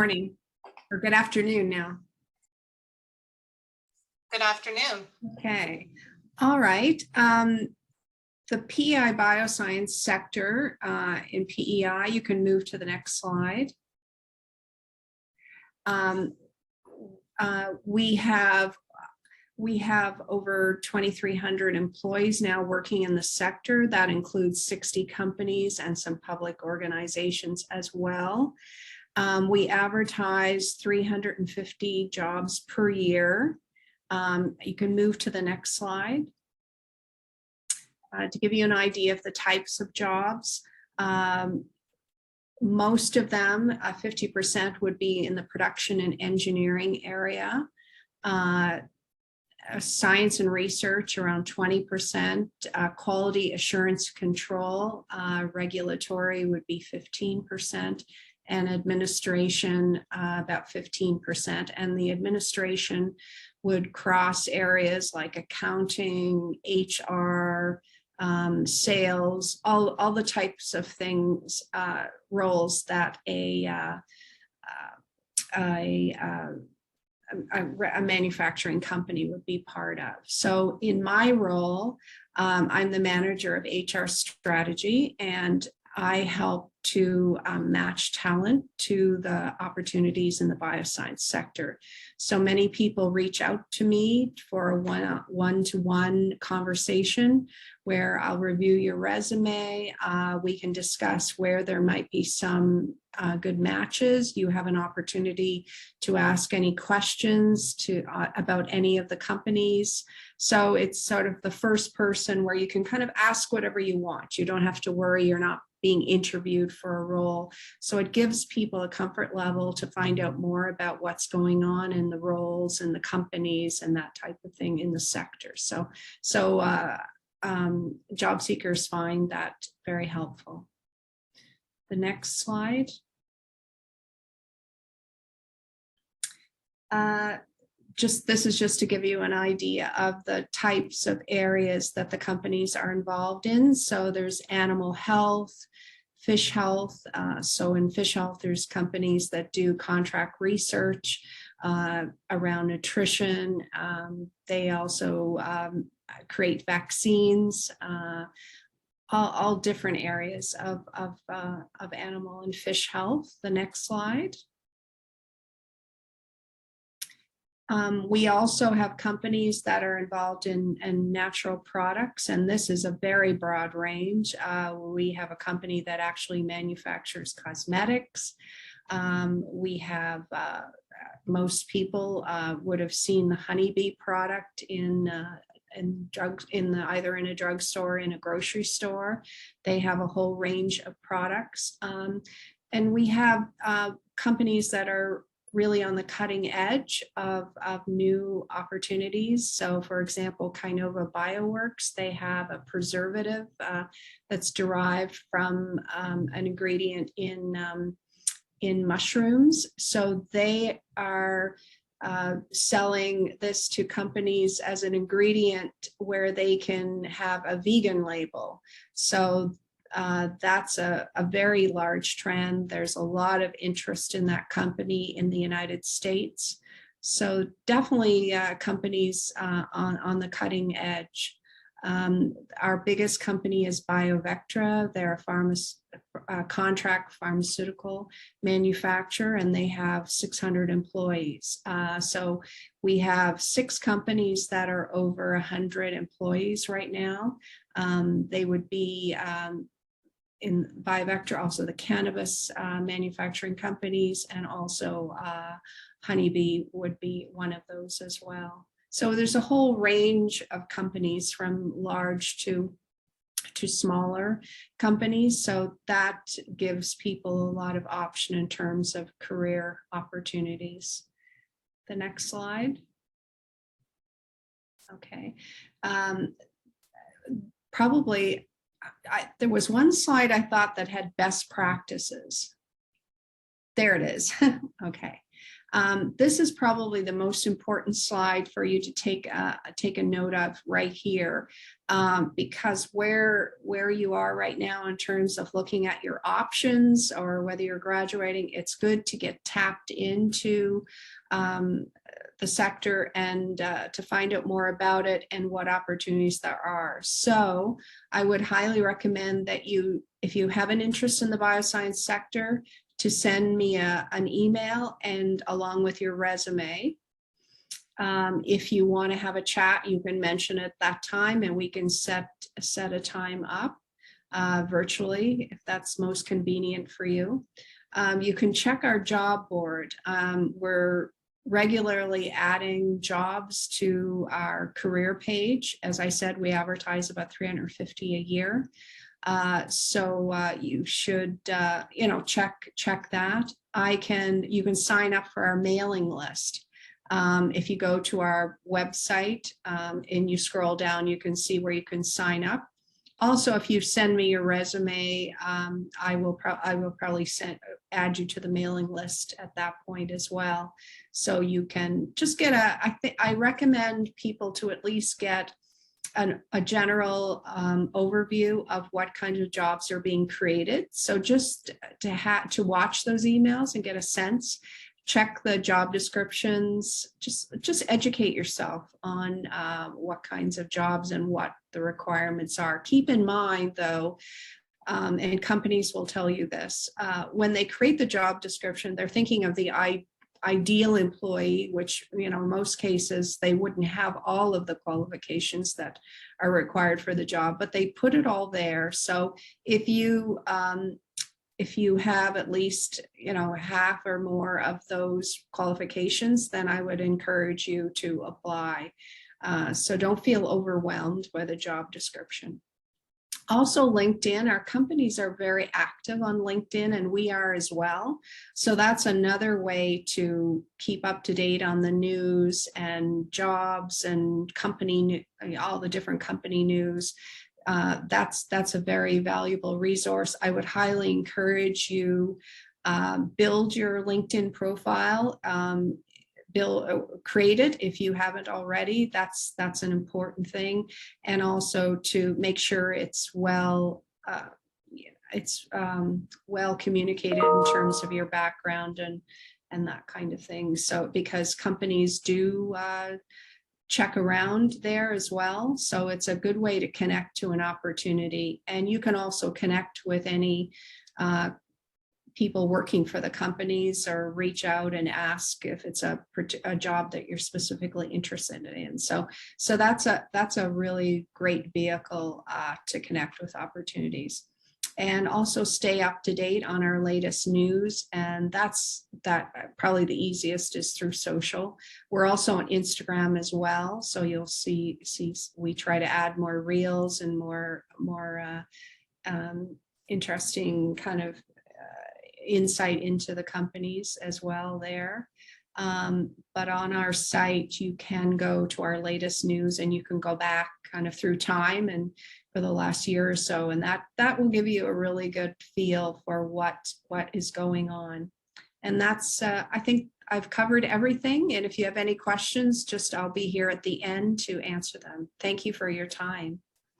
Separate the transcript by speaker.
Speaker 1: Morning or good afternoon now.
Speaker 2: Good afternoon.
Speaker 1: Okay. All right. The PEI bioscience sector in PEI, you can move to the next slide. We have over 2,300 employees now working in the sector. That includes 60 companies and some public organizations as well. We advertise 350 jobs per year. You can move to the next slide. To give you an idea of the types of jobs, most of them, 50% would be in the production and engineering area. Science and research around 20%, quality assurance control, regulatory would be 15%, and administration about 15%. And the administration would cross areas like accounting, HR, sales, all the types of things, roles that a manufacturing company would be part of. So in my role, I'm the manager of HR strategy, and I help to match talent to the opportunities in the bioscience sector. So many people reach out to me for a one-to-one conversation where I'll review your resume. We can discuss where there might be some good matches. You have an opportunity to ask any questions about any of the companies. So it's sort of the first person where you can kind of ask whatever you want. You don't have to worry you're not being interviewed for a role. So it gives people a comfort level to find out more about what's going on in the roles and the companies and that type of thing in the sector. So job seekers find that very helpful. The next slide. This is just to give you an idea of the types of areas that the companies are involved in. So there's animal health, fish health. So in fish health, there's companies that do contract research around nutrition. They also create vaccines, all different areas of animal and fish health. The next slide. We also have companies that are involved in natural products, and this is a very broad range. We have a company that actually manufactures cosmetics. We have, most people would have seen the honeybee product in drugs, either in a drugstore or in a grocery store. They have a whole range of products. And we have companies that are really on the cutting edge of new opportunities. So for example, Kinova Bioworks, they have a preservative that's derived from an ingredient in mushrooms. So they are selling this to companies as an ingredient where they can have a vegan label. So that's a very large trend. There's a lot of interest in that company in the United States. So definitely companies on the cutting edge. Our biggest company is BioVectra. They're a contract pharmaceutical manufacturer, and they have 600 employees. So we have 6 companies that are over 100 employees right now. They would be in BioVectra, also the cannabis manufacturing companies, and also Honeybee would be one of those as well. So there's a whole range of companies from large to smaller companies. So that gives people a lot of option in terms of career opportunities. The next slide. Okay. Probably, there was one slide I thought that had best practices. There it is. Okay. This is probably the most important slide for you to take a note of right here, because where you are right now in terms of looking at your options or whether you're graduating, it's good to get tapped into the sector and to find out more about it and what opportunities there are. So I would highly recommend that you, if you have an interest in the bioscience sector, to send me an email and along with your resume. If you want to have a chat, you can mention it that time and we can set a time up virtually if that's most convenient for you. You can check our job board. We're regularly adding jobs to our career page. As I said, we advertise about 350 a year. So you should, check that. You can sign up for our mailing list. If you go to our website and you scroll down, you can see where you can sign up. Also, if you send me your resume, I will probably add you to the mailing list at that point as well. So you can just get I recommend people to at least get a general overview of what kinds of jobs are being created. So just to watch those emails and get a sense, check the job descriptions, just educate yourself on what kinds of jobs and what the requirements are. Keep in mind though, and companies will tell you this, when they create the job description, they're thinking of the ideal employee, which, in most cases, they wouldn't have all of the qualifications that are required for the job, but they put it all there. So if you have at least, half or more of those qualifications, then I would encourage you to apply. So don't feel overwhelmed by the job description. Also LinkedIn, our companies are very active on LinkedIn and we are as well. So that's another way to keep up to date on the news and jobs and all the different company news. That's a very valuable resource. I would highly encourage you build your LinkedIn profile. Create it if you haven't already. That's an important thing, and also to make sure it's well communicated in terms of your background and that kind of thing. So because companies do check around there as well, so it's a good way to connect to an opportunity. And you can also connect with any people working for the companies or reach out and ask if it's a job that you're specifically interested in. So that's a really great vehicle to connect with opportunities. And also stay up to date on our latest news. And probably the easiest is through social. We're also on Instagram as well. So you'll see we try to add more reels and more interesting kind of insight into the companies as well there. But on our site, you can go to our latest news and you can go back kind of through time and for the last year or so. And that will give you a really good feel for what is going on. And that's, I think I've covered everything. And if you have any questions, I'll be here at the end to answer them. Thank you for your time.